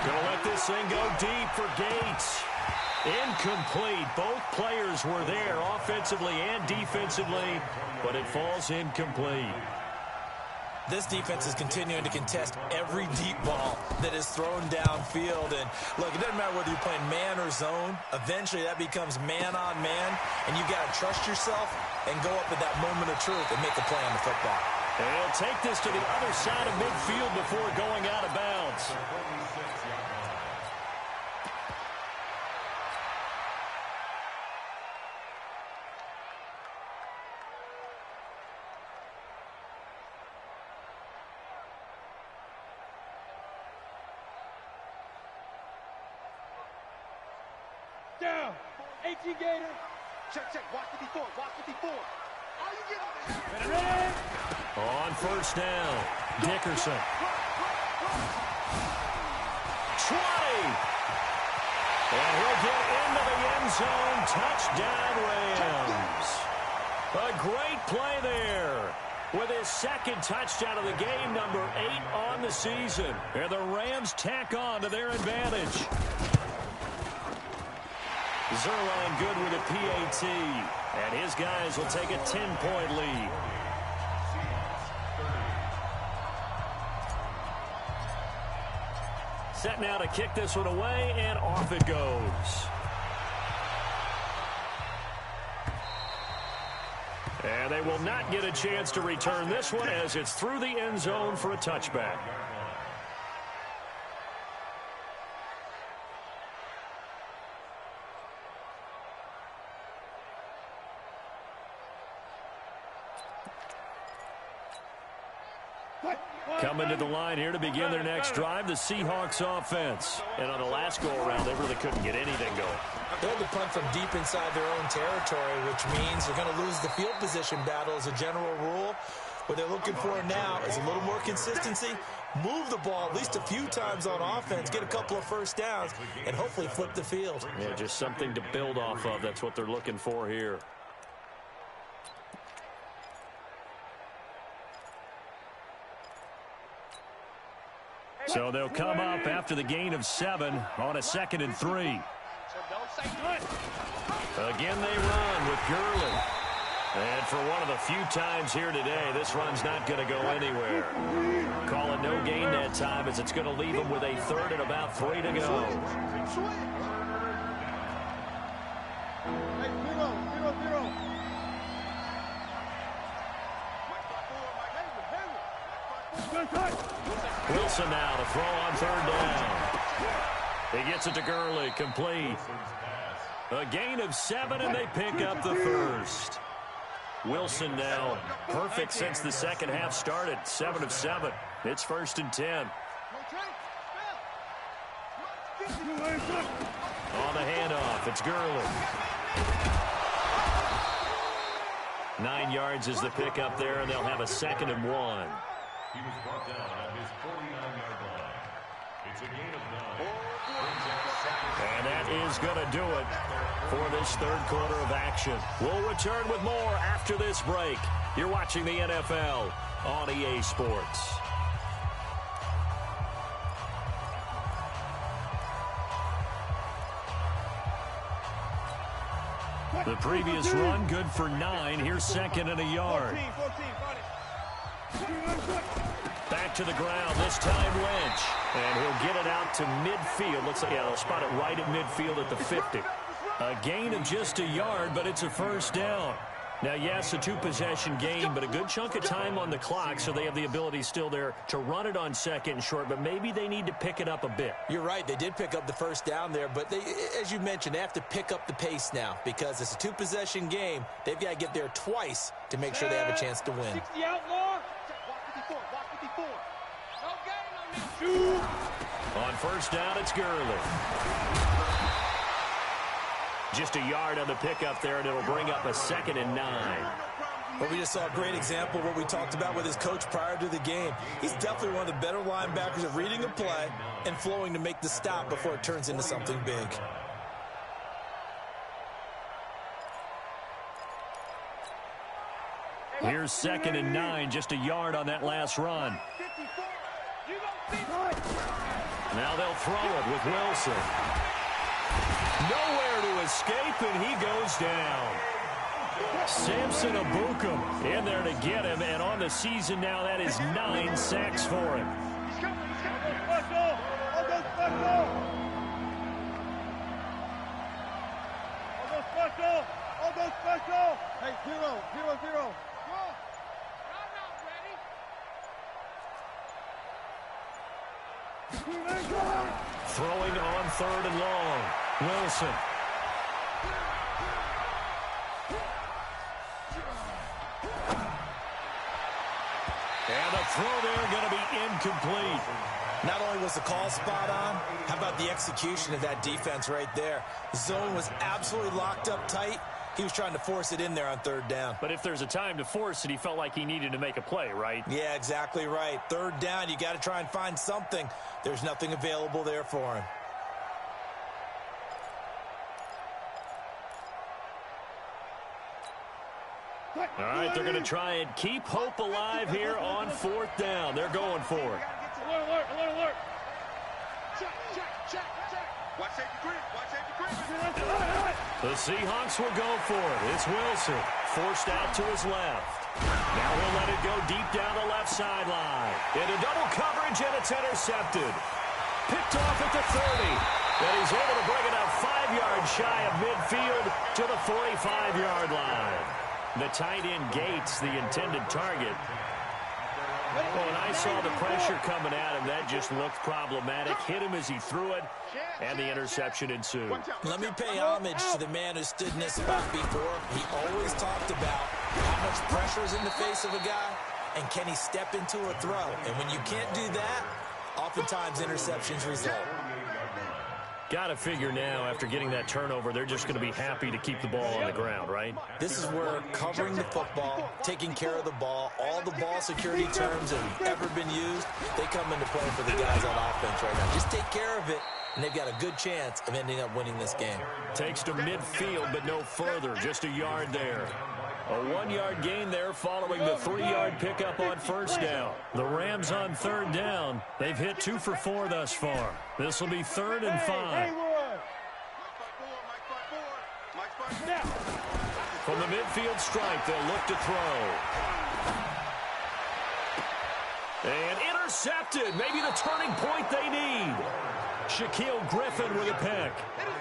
S1: Gonna let this thing go deep for Gates. Incomplete. Both players were there offensively and defensively, but it falls incomplete.
S2: This defense is continuing to contest every deep ball that is thrown downfield. And look, it doesn't matter whether you're playing man or zone. Eventually that becomes man on man, and you've got to trust yourself and go up at that moment of truth and make a play on the football.
S1: And he'll take this to the other side of midfield before going out of bounds.
S3: Down. 18 Gator. Check. Watch 54. Are you getting ready?
S1: On first down, Dickerson. 20. And he'll get into the end zone. Touchdown, Rams. A great play there. With his second touchdown of the game, number 8 on the season. And the Rams tack on to their advantage. Zerline good with a PAT, and his guys will take a 10-point lead. Set now to kick this one away, and off it goes. And they will not get a chance to return this one as it's through the end zone for a touchback. Coming to the line here to begin their next drive, the Seahawks offense. And on the last go-around, they really couldn't get anything going.
S2: They had to punt from deep inside their own territory, which means they're going to lose the field position battle as a general rule. What they're looking for now is a little more consistency, move the ball at least a few times on offense, get a couple of first downs, and hopefully flip the field.
S1: Yeah, just something to build off of. That's what they're looking for here. So they'll come up after the gain of 7 on a 2nd and 3. Again they run with Gurley. And for one of the few times here today, this run's not going to go anywhere. Call it no gain that time as it's going to leave them with a 3rd and about 3 to go. Wilson now to throw on 3rd down. He gets it to Gurley, complete. A gain of 7, and they pick up the first. Wilson now perfect since the second half started. 7 of 7. It's 1st and 10. On the handoff, it's Gurley. 9 yards is the pickup there, and they'll have a 2nd and 1.
S4: He was brought down at his 49-yard line. It's a gain of 9.
S1: And that is going to do it for this third quarter of action. We'll return with more after this break. You're watching the NFL on EA Sports. The previous run, good for 9. Here's second and a yard. Back to the ground, this time Lynch. And he'll get it out to midfield. Looks like, yeah, they'll spot it right at midfield at the 50. A gain of just a yard, but it's a first down. Now, yes, a two-possession game, but a good chunk of time on the clock, so they have the ability still there to run it on second and short, but maybe they need to pick it up a bit.
S2: You're right. They did pick up the first down there, but they, as you mentioned, they have to pick up the pace now because it's a two-possession game. They've got to get there twice to make sure they have a chance to win.
S3: 60 outlaw. Walk 54. No gain on this.
S1: On first down, it's Gurley. Just a yard on the pickup there, and it'll bring up a 2nd and 9.
S2: Well, we just saw a great example of what we talked about with his coach prior to the game. He's definitely one of the better linebackers at reading a play and flowing to make the stop before it turns into something big.
S1: Here's 2nd and 9, just a yard on that last run. Now they'll throw it with Wilson. Nowhere to escape, and he goes down. Samson Abukum in there to get him, and on the season now, that is 9 sacks for him.
S3: Hey, 0-0-0.
S1: Throwing on 3rd and long. Wilson. And the throw there going to be incomplete.
S2: Not only was the call spot on, how about the execution of that defense right there? The zone was absolutely locked up tight. He was trying to force it in there on 3rd down.
S1: But if there's a time to force it, he felt like he needed to make a play, right?
S2: Yeah, exactly right. 3rd down, you got to try and find something. There's nothing available there for him.
S1: All right, they're going to try and keep hope alive here on 4th down. They're going for it.
S3: Alert. Check. Watch safety grip.
S1: The Seahawks will go for it. It's Wilson, forced out to his left. Now he'll let it go deep down the left sideline. Into double coverage, and it's intercepted. Picked off at the 30. And he's able to bring it up 5 yards shy of midfield to the 45-yard line. The tight end Gates, the intended target. Well, when I saw the pressure coming at him, that just looked problematic. Hit him as he threw it, and the interception ensued.
S2: Let me pay homage to the man who stood in this spot before. He always talked about how much pressure is in the face of a guy, and can he step into a throw. And when you can't do that, oftentimes interceptions result.
S1: Got to figure now, after getting that turnover, they're just going to be happy to keep the ball on the ground, right?
S2: This is where covering the football, taking care of the ball, all the ball security terms that have ever been used, they come into play for the guys on offense right now. Just take care of it, and they've got a good chance of ending up winning this game.
S1: Takes to midfield, but no further. Just a yard there. A 1-yard gain there following the 3-yard pickup on first down. The Rams on 3rd down. They've hit 2 for 4 thus far. This will be 3rd and 5. From the midfield stripe, they'll look to throw. And intercepted. Maybe the turning point they need. Shaquille Griffin with a pick.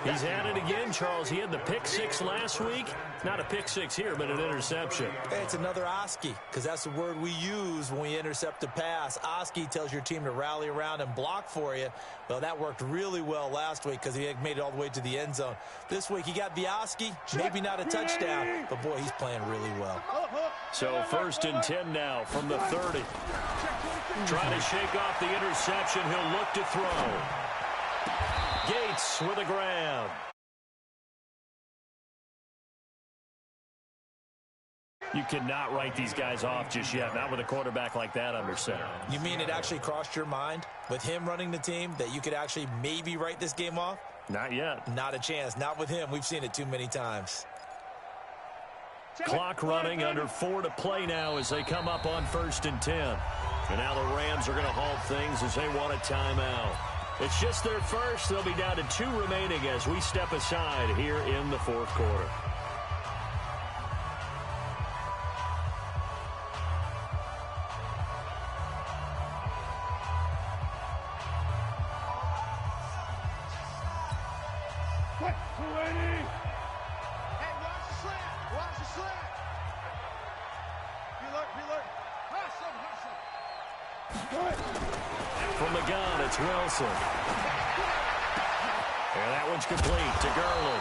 S1: He's at it again, Charles. He had the pick 6 last week. Not a pick 6 here, but an interception.
S2: Hey, it's another Oski, because that's the word we use when we intercept a pass. Oski tells your team to rally around and block for you. Well, that worked really well last week because he made it all the way to the end zone. This week, he got the Oski, maybe not a touchdown, but boy, he's playing really well.
S1: So 1st and 10 now from the 30. Trying to shake off the interception. He'll look to throw. Gates with a grab. You cannot write these guys off just yet, not with a quarterback like that under center.
S2: You mean it actually crossed your mind with him running the team that you could actually maybe write this game off?
S1: Not yet.
S2: Not a chance. Not with him. We've seen it too many times.
S1: Clock running, under 4 to play now as they come up on 1st and 10. And now the Rams are going to halt things as they want a timeout. It's just their first. They'll be down to 2 remaining as we step aside here in the 4th quarter. From the gun, it's Wilson. And that one's complete to Gurley.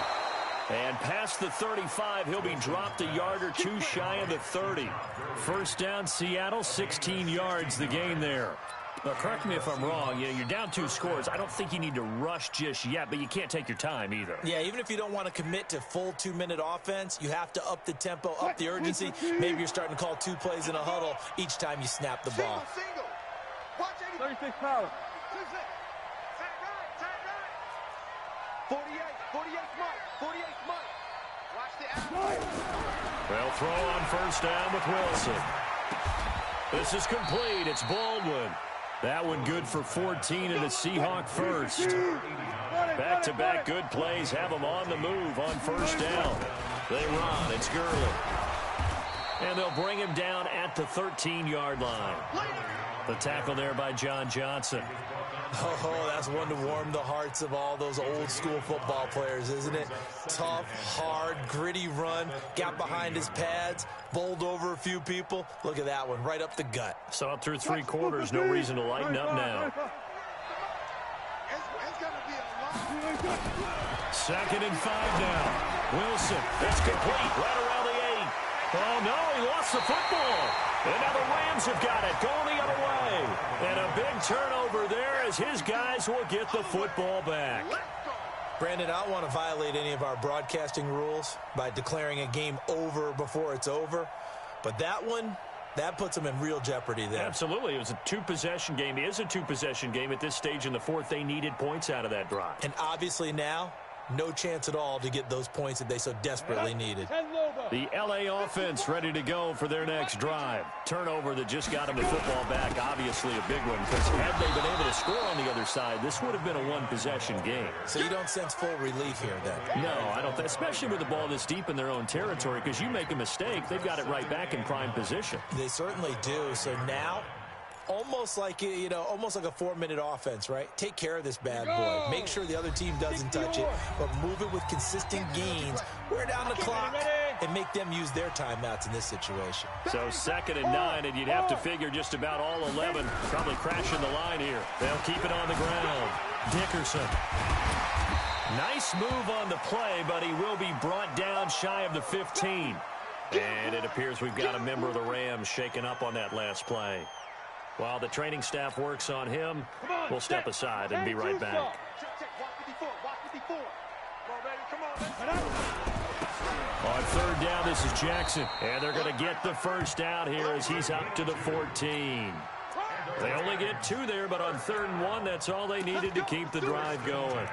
S1: And past the 35, he'll be dropped a yard or 2 shy of the 30. First down, Seattle, 16 yards the gain there. Now, correct me if I'm wrong. You're down 2 scores. I don't think you need to rush just yet, but you can't take your time either.
S2: Yeah, even if you don't want to commit to full 2-minute offense, you have to up the tempo, up the urgency. Maybe you're starting to call 2 plays in a huddle each time you snap the ball.
S3: 36 power. 48 Mike. 48 Mike.
S5: Watch the out.
S1: They'll throw on first down with Wilson. This is complete. It's Baldwin. That one good for 14 and a Seahawk first. Back-to-back good plays have them on the move on first down. They run. It's Gurley. And they'll bring him down at the 13-yard line. The tackle there by John Johnson.
S2: Oh, that's one to warm the hearts of all those old-school football players, isn't it? Tough, hard, gritty run. Got behind his pads, bowled over a few people. Look at that one, right up the gut.
S1: So up through 3 quarters, no reason to lighten up now.
S5: It's going to be a long.
S1: 2nd and 5 now. Wilson, it's complete, right around the 8. Oh, no, he lost the football. And now the Rams have got it, going the other way. And a big turnover there as his guys will get the football back.
S2: Brandon, I don't want to violate any of our broadcasting rules by declaring a game over before it's over. But that one, that puts them in real jeopardy there.
S1: Absolutely. It was a 2-possession game. It is a 2-possession game at this stage in the 4th. They needed points out of that drive.
S2: And obviously now, no chance at all to get those points that they so desperately needed.
S1: The L.A. offense ready to go for their next drive. Turnover that just got them the football back, obviously a big one, because had they been able to score on the other side, this would have been a 1-possession game.
S2: So you don't sense full relief here then?
S1: No, I don't, especially with the ball this deep in their own territory, because you make a mistake, they've got it right back in prime position.
S2: They certainly do. So now, almost like a 4-minute offense, right? Take care of this bad boy. Make sure the other team doesn't touch it, but move it with consistent gains. Wear down the clock and make them use their timeouts in this situation.
S1: So 2nd and 9, and you'd have to figure just about all 11 probably crashing the line here. They'll keep it on the ground. Dickerson. Nice move on the play, but he will be brought down shy of the 15. And it appears we've got a member of the Rams shaken up on that last play. While the training staff works on him, we'll step aside and be right back. On 3rd down, this is Jackson. And they're going to get the first down here as he's up to the 14. They only get 2 there, but on 3rd and 1, that's all they needed to keep the drive going.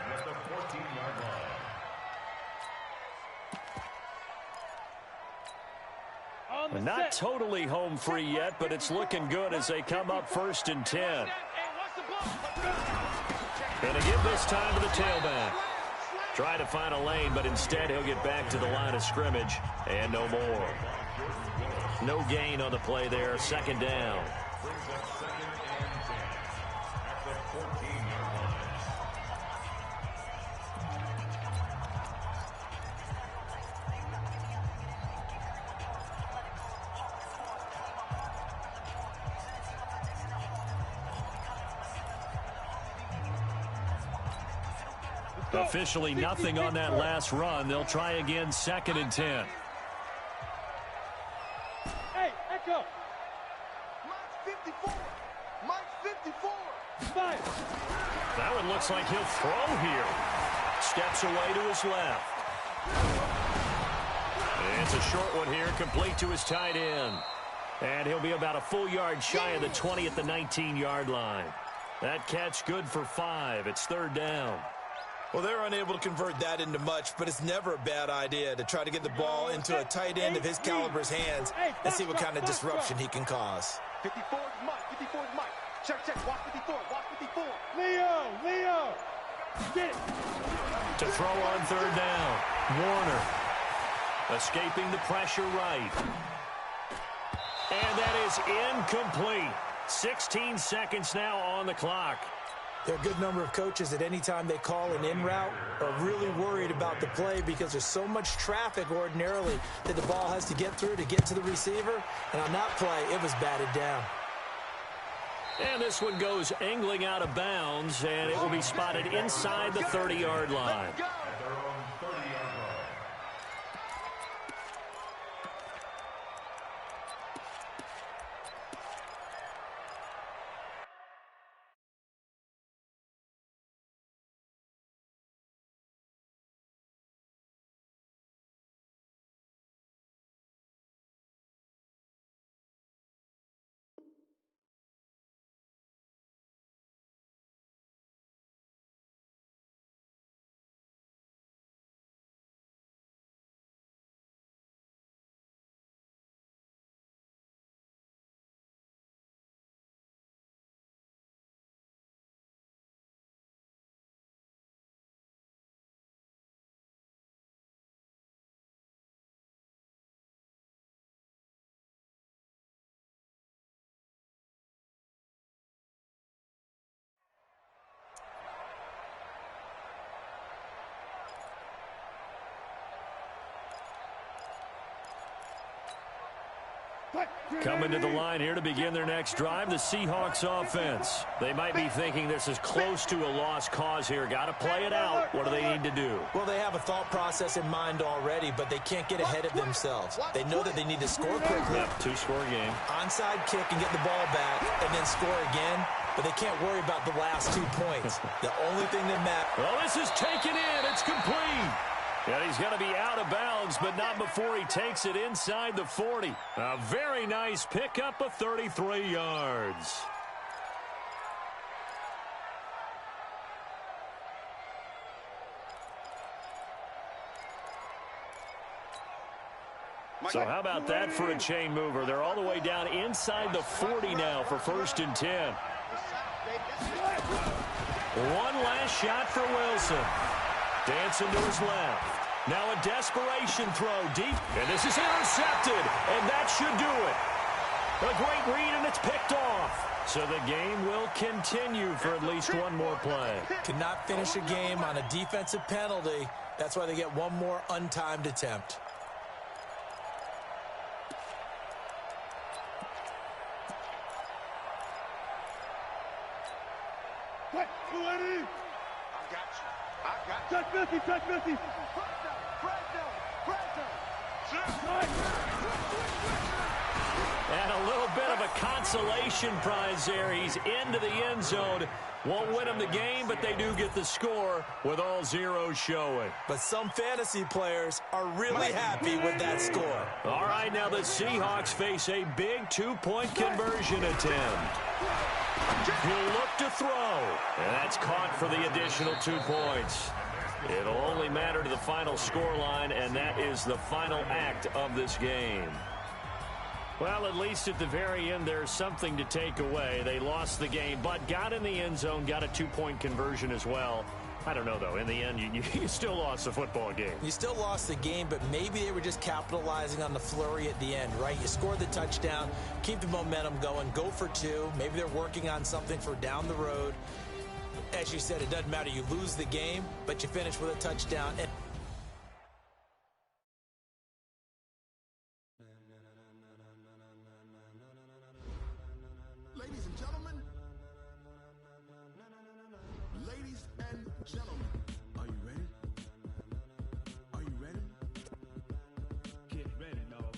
S1: Not totally home free yet, but it's looking good as they come up 1st and 10. Going to give this time to the tailback. Try to find a lane, but instead he'll get back to the line of scrimmage and no more. No gain on the play there. 2nd down. Officially nothing on that last run. They'll try again 2nd and 10.
S3: Hey, Echo.
S5: Mike 54. Mike 54.
S3: Five.
S1: That one looks like he'll throw here. Steps away to his left. It's a short one here, complete to his tight end. And he'll be about a full yard shy of the 20 at the 19-yard line. That catch good for 5. It's 3rd down.
S2: Well, they're unable to convert that into much, but it's never a bad idea to try to get the ball into a tight end of his caliber's hands and see what kind of disruption he can cause.
S5: 54 is Mike. 54 is Mike. Check, check. Watch 54. Watch 54.
S3: Leo. Get it.
S1: To throw on third down. Warner escaping the pressure right. And that is incomplete. 16 seconds now on the clock.
S2: There are a good number of coaches at any time they call an in route are really worried about the play because there's so much traffic ordinarily that the ball has to get through to get to the receiver. And on that play, it was batted down.
S1: And this one goes angling out of bounds, and it will be spotted inside the 30-yard line. Coming to the line here to begin their next drive, the Seahawks offense. They might be thinking this is close to a lost cause here. Got to play it out. What do they need to do?
S2: Well, they have a thought process in mind already, but they can't get ahead of themselves. They know that they need to score quickly.
S1: Yep, two-score game.
S2: Onside kick and get the ball back and then score again, but they can't worry about the last 2 points. The only thing that matters.
S1: Well, this is taken in. It's complete. Yeah, he's going to be out of bounds, but not before he takes it inside the 40. A very nice pickup of 33 yards. So how about that for a chain mover? They're all the way down inside the 40 now for 1st and 10. One last shot for Wilson. Dancing to his left. Now a desperation throw deep. And this is intercepted. And that should do it. A great read, and it's picked off. So the game will continue for at least one more play.
S2: Cannot finish a game on a defensive penalty. That's why they get one more untimed attempt.
S3: What? 280.
S5: I got you.
S3: Touch 50.
S5: Break down.
S1: And a little bit of a consolation prize there. He's into the end zone. Won't win them the game, but they do get the score with all zeros showing.
S2: But some fantasy players are really happy with that score.
S1: All right, now the Seahawks face a big two-point conversion attempt. He'll look to throw. And that's caught for the additional 2 points. It'll only matter to the final scoreline, and that is the final act of this game. Well, at least at the very end, there's something to take away. They lost the game, but got in the end zone, got a two-point conversion as well. I don't know, though. In the end, you still lost the football game.
S2: You still lost the game, but maybe they were just capitalizing on the flurry at the end, right? You score the touchdown, keep the momentum going, go for two. Maybe they're working on something for down the road. As you said, it doesn't matter. You lose the game, but you finish with a touchdown. And
S6: ladies and gentlemen, are you ready? Are you ready? Get ready, dog.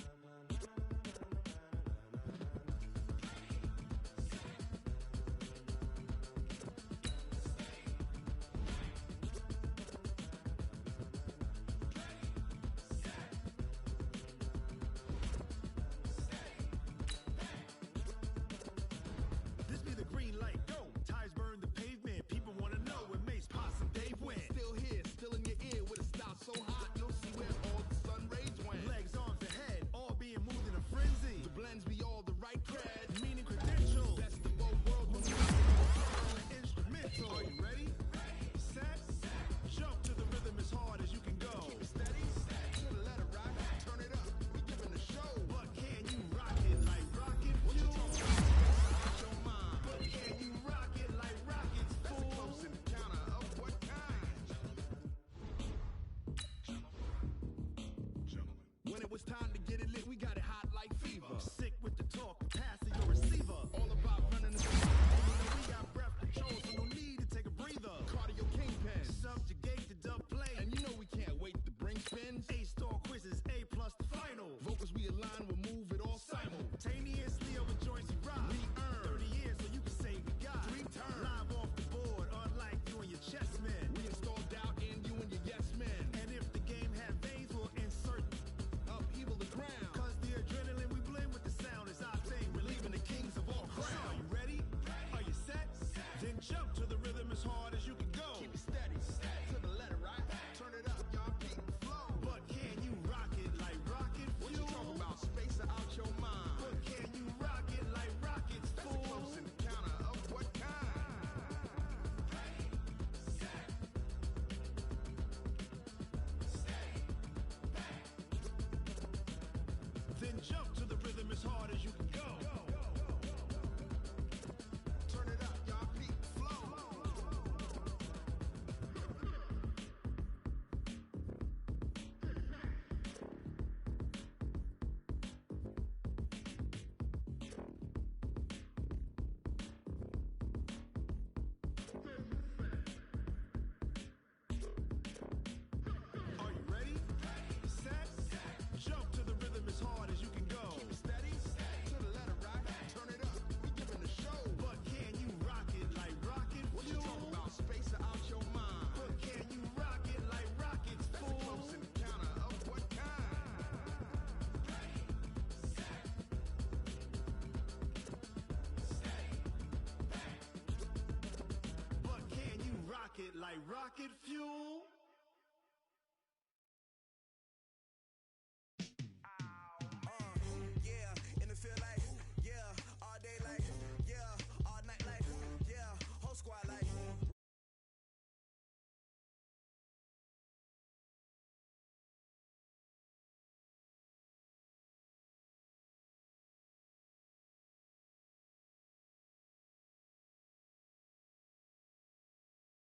S6: get it lit, we got it hot like fever. Sick with the talk, passing your receiver. All about running the speed. We got breath control, so no need to take a breather. Cardio kingpin, subjugate the dub play. And you know we can't wait to bring spins. A-star quizzes, A+ the final. Vocals we align, we'll move it all simultaneously over joints we rock. We earn 30 years, so you can say we got 3 turns. Live off the board, unlike you and your chess men. We install doubt in you and your yes men. And if the game had veins, we'll insert upheaval the ground. Cause the adrenaline we blend with the sound is our thing. We're leaving the kings of all crowns. So are you ready? Are you set? Then jump to the rhythm as hard as you can go. Keep it steady, to the letter, right? Turn it up, y'all keep the flow. But can you rock it like rocket fuel? What you talking about? Space out your mind. But can you rock it like rockets, fool? That's a close encounter of what kind? Then jump to the rhythm as hard as you can go. Turn it up, y'all peak flow. Are you ready? Set? Jump to the rhythm as hard as you can go. Keep it steady, to the letter, right? Turn it up, we giving the show. But can you rock it like rocket fuel? What you talking about? Space out your mind. But can you rock it like rockets, fool? That's a close encounter of what kind? But can you rock it like rocket fuel?